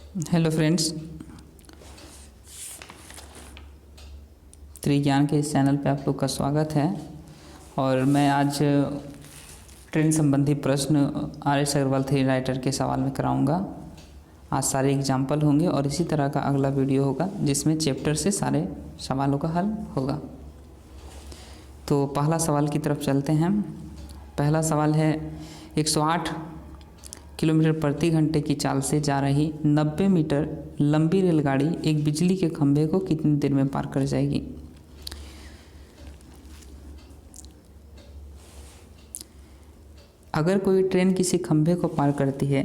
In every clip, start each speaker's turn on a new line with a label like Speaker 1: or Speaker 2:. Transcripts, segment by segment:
Speaker 1: Hello friends, त्रिज्ञान के इस channel पे आप लोग का स्वागत है। और मैं आज ट्रेन संबंधी प्रश्न आर.एस. अग्रवाल थ्री राइटर के सवाल में कराऊंगा। आज सारे एग्जाम्पल होंगे और इसी तरह का अगला वीडियो होगा जिसमें चैप्टर से सारे सवालों का हल होगा। तो पहला सवाल की तरफ चलते हैं। पहला सवाल है 108 किलोमीटर प्रति घंटे की चाल से जा रही 90 मीटर लंबी रेलगाड़ी एक बिजली के खंभे को कितनी देर में पार कर जाएगी। अगर कोई ट्रेन किसी खंभे को पार करती है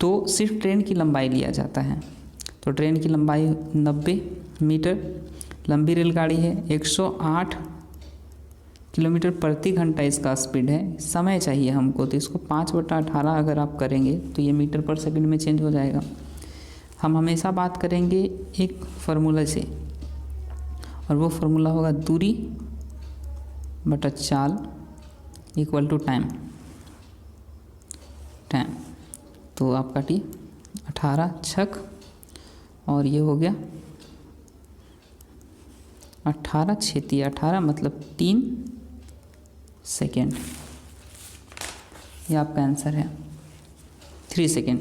Speaker 1: तो सिर्फ ट्रेन की लंबाई लिया जाता है। तो ट्रेन की लंबाई 90 मीटर, लंबी रेलगाड़ी है, 108 किलोमीटर प्रति घंटा इसका स्पीड है। समय चाहिए हमको, तो इसको 5/18 अगर आप करेंगे तो ये मीटर पर सेकंड में चेंज हो जाएगा। हम हमेशा बात करेंगे एक फार्मूला से, और वो फार्मूला होगा दूरी बटा चाल इक्वल टू टाइम। तो आपका टी 18 छक, और ये हो गया 18 छेती 18 मतलब 3 सेकेंड। ये आपका आंसर है 3 सेकेंड।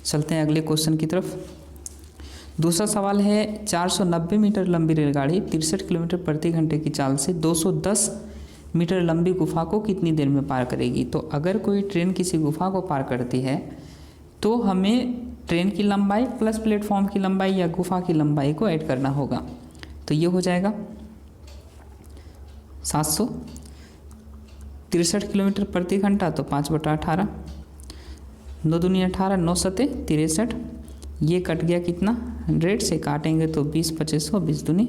Speaker 1: चलते हैं अगले क्वेश्चन की तरफ। दूसरा सवाल है 490 मीटर लंबी रेलगाड़ी 63 किलोमीटर प्रति घंटे की चाल से 210 मीटर लंबी गुफा को कितनी देर में पार करेगी। तो अगर कोई ट्रेन किसी गुफा को पार करती है तो हमें ट्रेन की लंबाई प्लस प्लेटफॉर्म की लंबाई या गुफा की लंबाई को ऐड करना होगा। तो ये हो जाएगा 763 किलोमीटर प्रति घंटा, तो 5/18, 9 दूनी 18, 9 सते 63, ये कट गया कितना 100 से काटेंगे तो 20 2500, 20 दूनी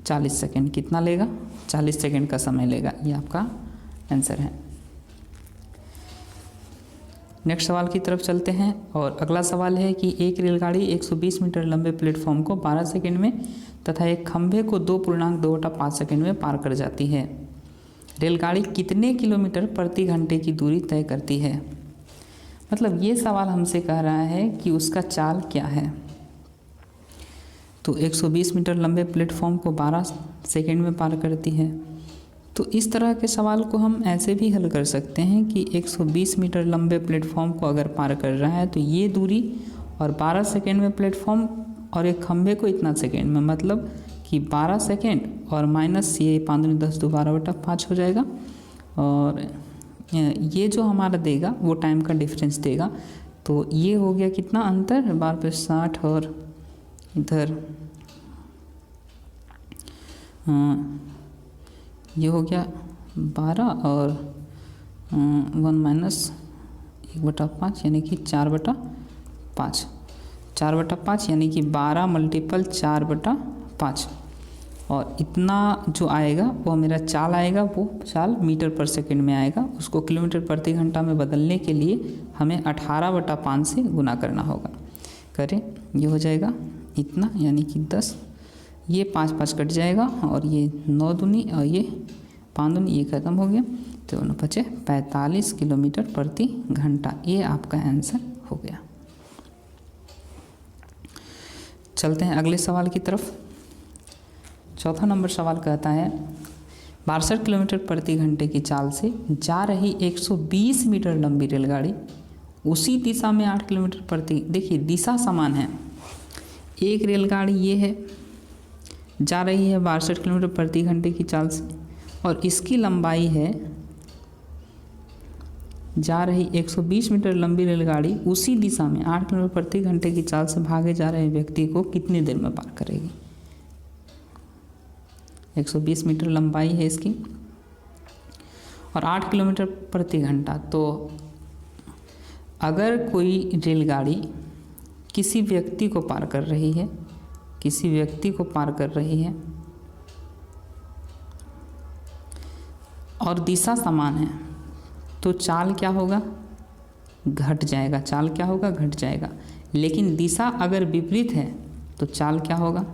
Speaker 1: 40 सेकेंड। कितना लेगा 40 सेकेंड का समय लेगा। ये आपका आंसर है। नेक्स्ट सवाल की तरफ चलते हैं। और अगला सवाल है कि एक रेलगाड़ी 120 मीटर लंबे प्लेटफॉर्म को 12 सेकेंड में तथा एक खंभे को 2.2/5 सेकेंड में पार कर जाती है। रेलगाड़ी कितने किलोमीटर प्रति घंटे की दूरी तय करती है। मतलब ये सवाल हमसे कह रहा है कि उसका चाल क्या है। तो 120 मीटर लंबे प्लेटफॉर्म को 12 सेकेंड में पार करती है। तो इस तरह के सवाल को हम ऐसे भी हल कर सकते हैं कि 120 मीटर लंबे प्लेटफॉर्म को अगर पार कर रहा है तो ये दूरी, और 12 सेकेंड में प्लेटफॉर्म और एक खंभे को इतना सेकेंड में, मतलब कि 12 सेकेंड और माइनस ये 5 10 12/5 हो जाएगा। और ये जो हमारा देगा वो टाइम का डिफरेंस देगा। तो ये हो गया कितना अंतर 12 पे 60, और इधर ये हो गया 12 और 1 माइनस 1/5 यानी कि 4/5, 4/5 यानी कि 12 मल्टीपल 4/5। और इतना जो आएगा वो मेरा चाल आएगा, वो चाल मीटर पर सेकंड में आएगा। उसको किलोमीटर प्रति घंटा में बदलने के लिए हमें 18/5 से गुना करना होगा। करें, ये हो जाएगा इतना यानी कि 10, ये 5 5 कट जाएगा, और ये 9 दूनी और ये 5 दूनी, ये ख़त्म हो गया। तो 9 बचे 45 किलोमीटर प्रति घंटा। ये आपका आंसर हो गया। चलते हैं अगले सवाल की तरफ। चौथा नंबर सवाल कहता है 62 किलोमीटर प्रति घंटे की चाल से जा रही 120 मीटर लंबी रेलगाड़ी उसी दिशा में 8 किलोमीटर प्रति, देखिए दिशा समान है। एक रेलगाड़ी ये है, जा रही है 62 किलोमीटर प्रति घंटे की चाल से, और इसकी लंबाई है, जा रही 120 मीटर लंबी रेलगाड़ी उसी दिशा में 8 किलोमीटर प्रति घंटे की चाल से भागे जा रहे व्यक्ति को कितनी देर में पार करेगी। 120 मीटर लंबाई है इसकी और 8 किलोमीटर प्रति घंटा। तो अगर कोई रेलगाड़ी किसी व्यक्ति को पार कर रही है, किसी व्यक्ति को पार कर रही है और दिशा समान है, तो चाल क्या होगा, घट जाएगा। चाल क्या होगा, घट जाएगा। लेकिन दिशा अगर विपरीत है तो चाल क्या होगा,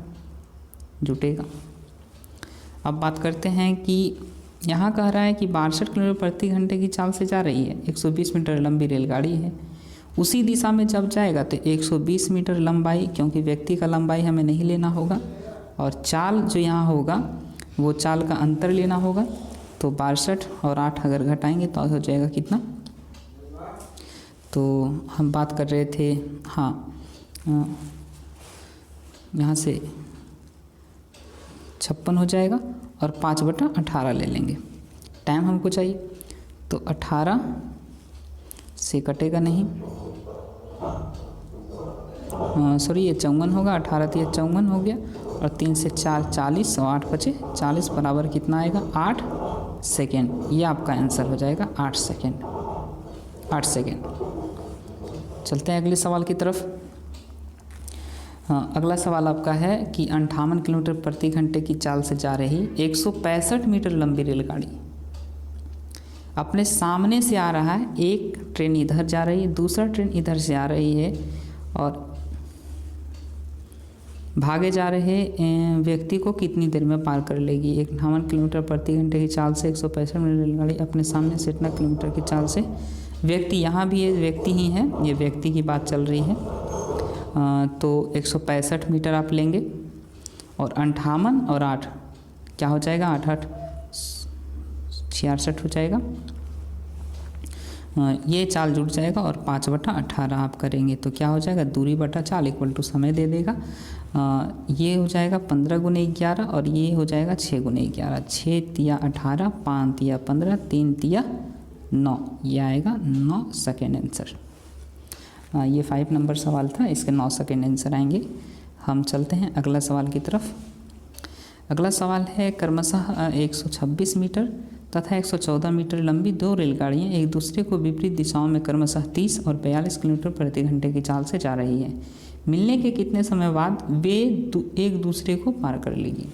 Speaker 1: जुटेगा। अब बात करते हैं कि यहाँ कह रहा है कि 62 किलोमीटर प्रति घंटे की चाल से जा रही है, 120 मीटर लंबी रेलगाड़ी है। उसी दिशा में जब जाएगा तो 120 मीटर लंबाई, क्योंकि व्यक्ति का लंबाई हमें नहीं लेना होगा, और चाल जो यहाँ होगा वो चाल का अंतर लेना होगा। तो 62 और 8 अगर घटाएंगे तो हो जाएगा कितना, तो हम बात कर रहे थे, हाँ यहाँ से 56 हो जाएगा और 5/18 ले लेंगे। टाइम हमको चाहिए तो 18 से कटेगा नहीं, सॉरी ये 54 होगा, 18 तो ये 54 हो गया, और 3 से 4 40 और 8 बचे 40 बराबर कितना आएगा 8 सेकेंड। ये आपका आंसर हो जाएगा 8 सेकेंड, 8 सेकेंड। चलते हैं अगले सवाल की तरफ। हाँ, अगला सवाल आपका है कि 58 किलोमीटर प्रति घंटे की चाल से जा रही 165 मीटर लंबी रेलगाड़ी अपने सामने से आ रहा है। एक ट्रेन इधर जा रही है, दूसरा ट्रेन इधर से आ रही है, और भागे जा रहे व्यक्ति को कितनी देर में पार कर लेगी। 51 किलोमीटर प्रति घंटे की चाल से 165 मीटर रेलगाड़ी अपने सामने से इतना किलोमीटर की चाल से, व्यक्ति यहाँ भी है, व्यक्ति ही है, ये व्यक्ति की बात चल रही है। तो 165 मीटर आप लेंगे, और 58 और 8 क्या हो जाएगा, 8 8 66 हो जाएगा। ये चाल जुड़ जाएगा और 5/18 आप करेंगे तो क्या हो जाएगा, दूरी बटा चाल इक्वल टू समय दे देगा। ये हो जाएगा 15 × 11 और ये हो जाएगा 6 × 11, 6 तिया 18, 5 तिया 15, 3 तिया 9, ये आएगा 9 सेकेंड आंसर। ये 5 नंबर सवाल था, इसके 9 सेकेंड आंसर आएंगे। हम चलते हैं अगला सवाल की तरफ। अगला सवाल है क्रमशः 126 मीटर तथा 114 मीटर लंबी 2 रेलगाड़ियाँ एक दूसरे को विपरीत दिशाओं में क्रमशः 30 और 42 किलोमीटर प्रति घंटे की चाल से जा रही है। मिलने के कितने समय बाद वे एक दूसरे को पार कर लेगी।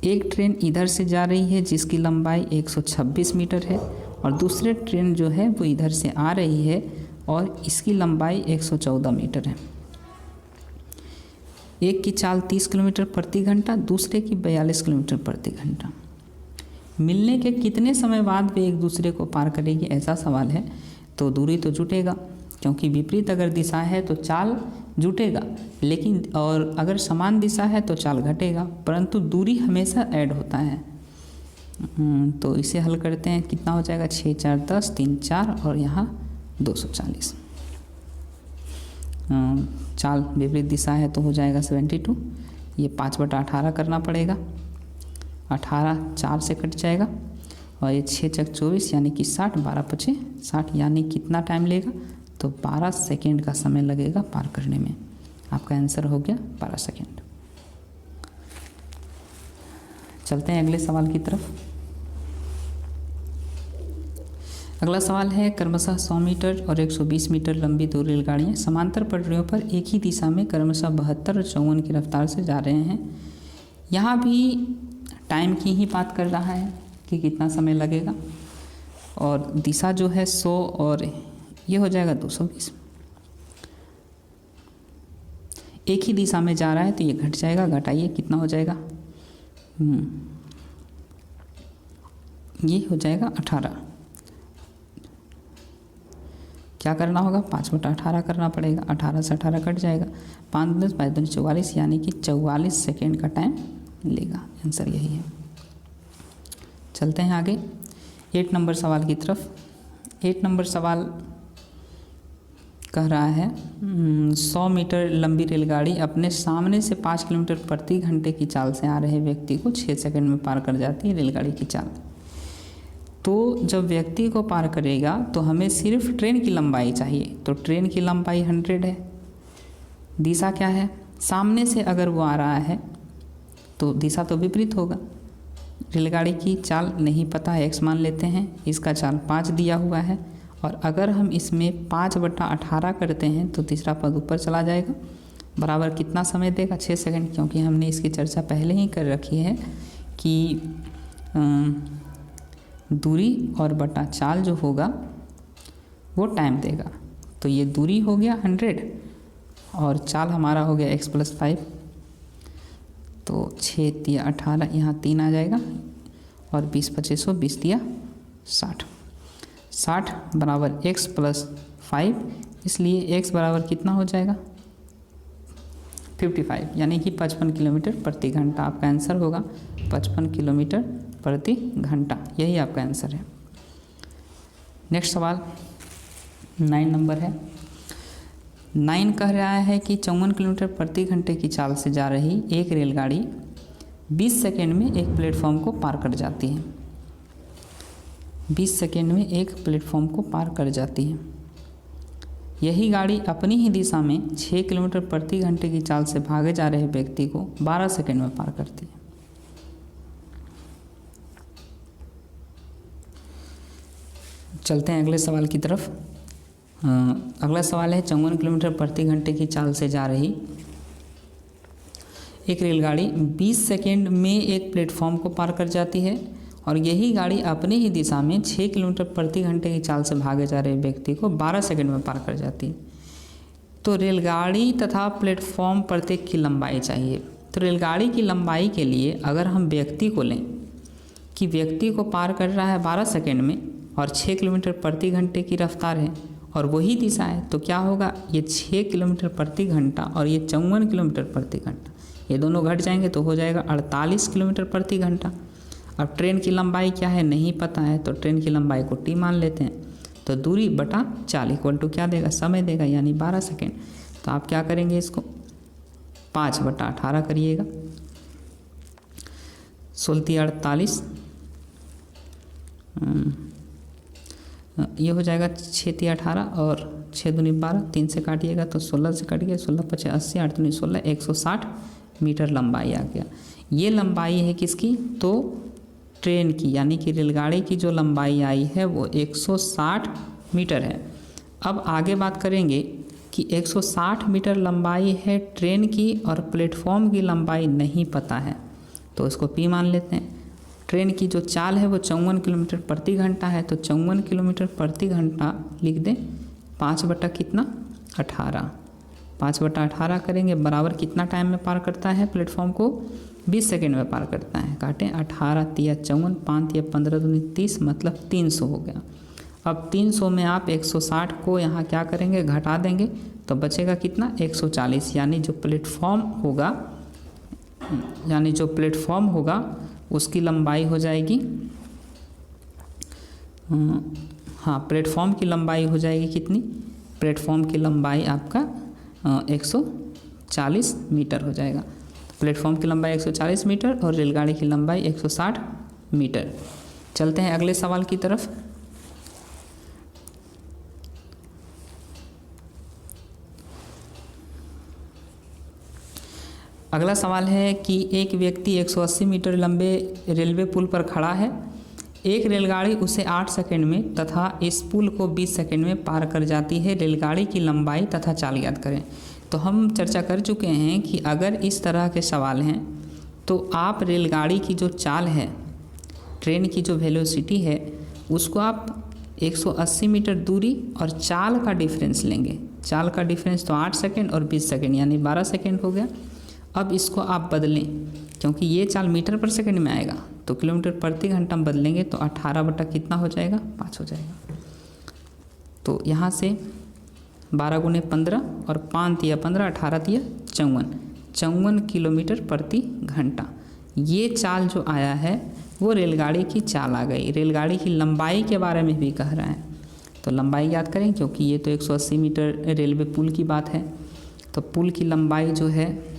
Speaker 1: एक ट्रेन इधर से जा रही है जिसकी लंबाई 126 मीटर है, और दूसरे ट्रेन जो है वो इधर से आ रही है और इसकी लंबाई 114 मीटर है। एक की चाल 30 किलोमीटर प्रति घंटा, दूसरे की 42 किलोमीटर प्रति घंटा। मिलने के कितने समय बाद वे एक दूसरे को पार करेगी, ऐसा सवाल है। तो दूरी तो जुटेगा, क्योंकि विपरीत अगर दिशा है तो चाल जुटेगा, लेकिन और अगर समान दिशा है तो चाल घटेगा, परंतु दूरी हमेशा ऐड होता है। तो इसे हल करते हैं, कितना हो जाएगा, 6 4 10, 3 4 और यहाँ 240। चाल विपरीत दिशा है तो हो जाएगा 72। ये 5/18 करना पड़ेगा, 18 4 से कट जाएगा, और ये 6 × 24 यानी कि 60, 12 × 5 60, यानी कितना टाइम लेगा, तो 12 सेकेंड का समय लगेगा पार करने में। आपका आंसर हो गया 12 सेकेंड। चलते हैं अगले सवाल की तरफ। अगला सवाल है क्रमशः 100 मीटर और 120 मीटर लंबी 2 रेलगाड़ियाँ समांतर पटरियों पर एक ही दिशा में क्रमशः 72 और 54 की रफ्तार से जा रहे हैं। यहाँ भी टाइम की ही बात कर रहा है कि कितना समय लगेगा, और दिशा जो है 100 और ये हो जाएगा 220। एक ही दिशा में जा रहा है तो ये घट जाएगा, घटाइए कितना हो जाएगा, ये हो जाएगा 18। क्या करना होगा, 5/18 करना पड़ेगा, 18 से 18 कट जाएगा, 5 10 5 2 44, यानी कि 44 सेकेंड का टाइम लेगा। आंसर यही है। चलते हैं आगे 8 नंबर सवाल की तरफ। 8 नंबर सवाल कह रहा है 100 मीटर लंबी रेलगाड़ी अपने सामने से 5 किलोमीटर प्रति घंटे की चाल से आ रहे व्यक्ति को 6 सेकंड में पार कर जाती है रेलगाड़ी की चाल। तो जब व्यक्ति को पार करेगा तो हमें सिर्फ ट्रेन की लंबाई चाहिए, तो ट्रेन की लंबाई 100 है। दिशा क्या है, सामने से अगर वो आ रहा है तो दिशा तो विपरीत होगा। रेलगाड़ी की चाल नहीं पता है, x मान लेते हैं, इसका चाल 5 दिया हुआ है, और अगर हम इसमें 5/18 करते हैं तो तीसरा पद ऊपर चला जाएगा, बराबर कितना समय देगा, 6 सेकंड, क्योंकि हमने इसकी चर्चा पहले ही कर रखी है कि दूरी और बटा चाल जो होगा वो टाइम देगा। तो ये दूरी हो गया 100 और चाल हमारा हो गया x + 5, तो 6 × 18, यहाँ 3 आ जाएगा, और 20 2500 20 दिया 60। 60 बराबर x प्लस 5, इसलिए x बराबर कितना हो जाएगा 55, यानी कि 55 किलोमीटर प्रति घंटा आपका आंसर होगा। 55 किलोमीटर प्रति घंटा, यही आपका आंसर है। नेक्स्ट सवाल 9 नंबर है। 9 कह रहा है कि 54 किलोमीटर प्रति घंटे की चाल से जा रही एक रेलगाड़ी 20 सेकेंड में एक प्लेटफॉर्म को पार कर जाती है। 20 सेकेंड में एक प्लेटफॉर्म को पार कर जाती है। यही गाड़ी अपनी ही दिशा में 6 किलोमीटर प्रति घंटे की चाल से भागे जा रहे व्यक्ति को 12 सेकेंड में पार करती है। चलते हैं अगले सवाल की तरफ। अगला सवाल है 54 किलोमीटर प्रति घंटे की चाल से जा रही एक रेलगाड़ी 20 सेकेंड में एक प्लेटफॉर्म को पार कर जाती है और यही गाड़ी अपनी ही दिशा में 6 किलोमीटर प्रति घंटे की चाल से भागे जा रहे व्यक्ति को 12 सेकेंड में पार कर जाती है। तो रेलगाड़ी तथा प्लेटफॉर्म प्रत्येक की लंबाई चाहिए। तो रेलगाड़ी की लंबाई के लिए अगर हम व्यक्ति को लें कि व्यक्ति को पार कर रहा है 12 सेकेंड में और 6 किलोमीटर प्रति घंटे की रफ्तार है और वही दिशा है, तो क्या होगा, ये 6 किलोमीटर प्रति घंटा और ये 54 किलोमीटर प्रति घंटा, ये दोनों घट जाएंगे तो हो जाएगा 48 किलोमीटर प्रति घंटा। अब ट्रेन की लंबाई क्या है नहीं पता है, तो ट्रेन की लंबाई को टी मान लेते हैं। तो दूरी बटा चाल इक्वल टू क्या देगा, समय देगा, यानी 12 सेकेंड। तो आप क्या करेंगे, इसको 5/18 करिएगा। 16 48, ये हो जाएगा 6 18 और 6 दूनी 12, 3 से काटिएगा तो 16 से कट गया, 16 5 80, 8 दूनी 16, 160 मीटर लंबाई आ गया। ये लंबाई है किसकी, तो ट्रेन की, यानी कि रेलगाड़ी की जो लंबाई आई है वो 160 मीटर है। अब आगे बात करेंगे कि 160 मीटर लंबाई है ट्रेन की और प्लेटफॉर्म की लंबाई नहीं पता है, तो इसको पी मान लेते हैं। ट्रेन की जो चाल है वो 54 किलोमीटर प्रति घंटा है, तो 54 किलोमीटर प्रति घंटा लिख दें 5/18, 5/18 करेंगे बराबर कितना टाइम में पार करता है प्लेटफॉर्म को, 20 सेकेंड में पार करता है। काटें 18 3 54, 5 3 15 दूनी 30, मतलब 300 हो गया। अब 300 में आप 160 को यहाँ क्या करेंगे, घटा देंगे तो बचेगा कितना, 140, यानी जो प्लेटफॉर्म होगा उसकी लंबाई हो जाएगी, हाँ प्लेटफॉर्म की लंबाई हो जाएगी कितनी, प्लेटफॉर्म की लंबाई आपका 140 मीटर हो जाएगा। प्लेटफॉर्म की लंबाई 140 मीटर और रेलगाड़ी की लंबाई 160 मीटर। चलते हैं अगले सवाल की तरफ। अगला सवाल है कि एक व्यक्ति 180 मीटर लंबे रेलवे पुल पर खड़ा है। एक रेलगाड़ी उसे 8 सेकंड में तथा इस पुल को 20 सेकंड में पार कर जाती है। रेलगाड़ी की लंबाई तथा चाल याद करें। तो हम चर्चा कर चुके हैं कि अगर इस तरह के सवाल हैं तो आप रेलगाड़ी की जो चाल है, ट्रेन की जो वेलोसिटी है, उसको आप 180 मीटर दूरी और चाल का डिफरेंस लेंगे। चाल का डिफरेंस तो 8 सेकंड और 20 सेकंड यानी 12 सेकंड हो गया। अब इसको आप बदलें, क्योंकि ये चाल मीटर पर सेकंड में आएगा तो किलोमीटर प्रति घंटा में बदलेंगे तो 18 बटा कितना हो जाएगा, 5 हो जाएगा। तो यहाँ से 12 गुने 15 और 5 तिया 15, 18 तिया 54 किलोमीटर प्रति घंटा। ये चाल जो आया है वो रेलगाड़ी की चाल आ गई। रेलगाड़ी की लंबाई के बारे में भी कह रहा है, तो लंबाई याद करें, क्योंकि ये तो 180 मीटर रेलवे पुल की बात है। तो पुल की लंबाई जो है,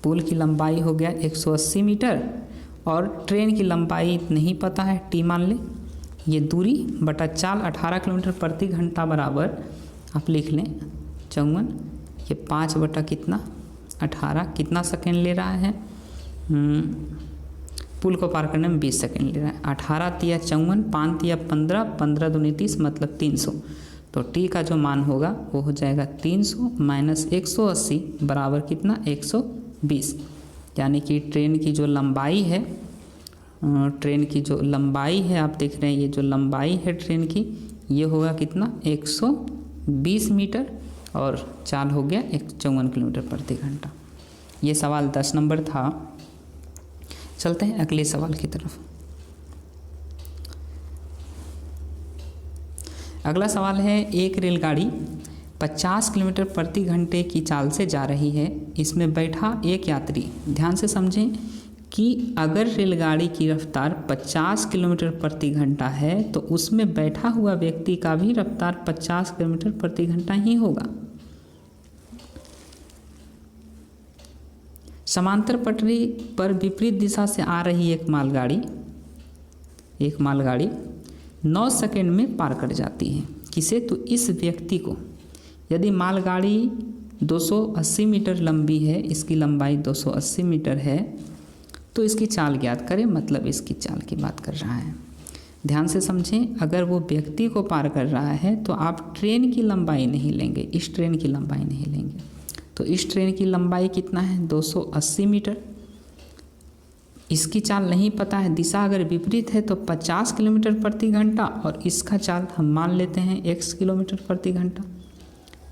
Speaker 1: पुल की लंबाई हो गया 180 मीटर और ट्रेन की लंबाई नहीं पता है, टी मान लें। ये दूरी बटा चाल 18 किलोमीटर प्रति घंटा बराबर आप लिख लें 54, ये 5 बटा कितना 18, कितना सेकेंड ले रहा है, पुल को पार करने में 20 सेकेंड ले रहा है। 18 तिया 54, 5 तिया 15, 15 दूनी 30, मतलब 300। तो टी का जो मान होगा वो हो जाएगा 300 माइनस 180 बराबर कितना 120, यानी कि ट्रेन की जो लंबाई है, आप देख रहे हैं ये जो लंबाई है ट्रेन की, ये होगा कितना 120 मीटर और चाल हो गया 54 किलोमीटर प्रति घंटा। ये सवाल 10 नंबर था। चलते हैं अगले सवाल की तरफ। अगला सवाल है, एक रेलगाड़ी 50 किलोमीटर प्रति घंटे की चाल से जा रही है। इसमें बैठा एक यात्री। ध्यान से समझें कि अगर रेलगाड़ी की रफ्तार 50 किलोमीटर प्रति घंटा है तो उसमें बैठा हुआ व्यक्ति का भी रफ्तार 50 किलोमीटर प्रति घंटा ही होगा। समांतर पटरी पर विपरीत दिशा से आ रही एक मालगाड़ी 9 सेकंड में पार कर जाती है। किसे? तो इस व्यक्ति को। यदि मालगाड़ी 280 मीटर लंबी है, इसकी लंबाई 280 मीटर है, तो इसकी चाल ज्ञात करें। मतलब इसकी चाल की बात कर रहा है। ध्यान से समझें, अगर वो व्यक्ति को पार कर रहा है तो आप ट्रेन की लंबाई नहीं लेंगे, इस ट्रेन की लंबाई नहीं लेंगे। तो इस ट्रेन की लंबाई कितना है? 280 मीटर। इसकी चाल नहीं पता है, दिशा अगर विपरीत है तो 50 किलोमीटर प्रति घंटा, और इसका चाल हम मान लेते हैं x किलोमीटर प्रति घंटा।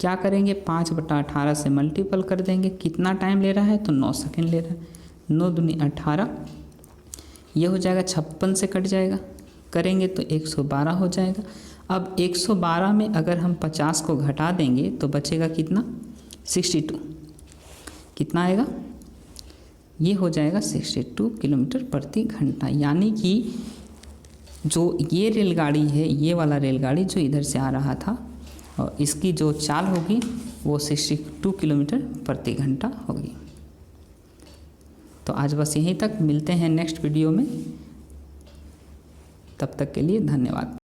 Speaker 1: क्या करेंगे? 5/18 से मल्टीपल कर देंगे। कितना टाइम ले रहा है? तो 9 सेकंड ले रहा है। 9 दूनी 18, ये हो जाएगा 56 से कट जाएगा, करेंगे तो 112 हो जाएगा। अब 112 में अगर हम 50 को घटा देंगे तो बचेगा कितना? 62। कितना आएगा? ये हो जाएगा 62 किलोमीटर प्रति घंटा। यानी कि जो ये रेलगाड़ी है, ये वाला रेलगाड़ी जो इधर से आ रहा था, और इसकी जो चाल होगी वो 62 किलोमीटर प्रति घंटा होगी। तो आज बस यहीं तक, मिलते हैं नेक्स्ट वीडियो में। तब तक के लिए धन्यवाद।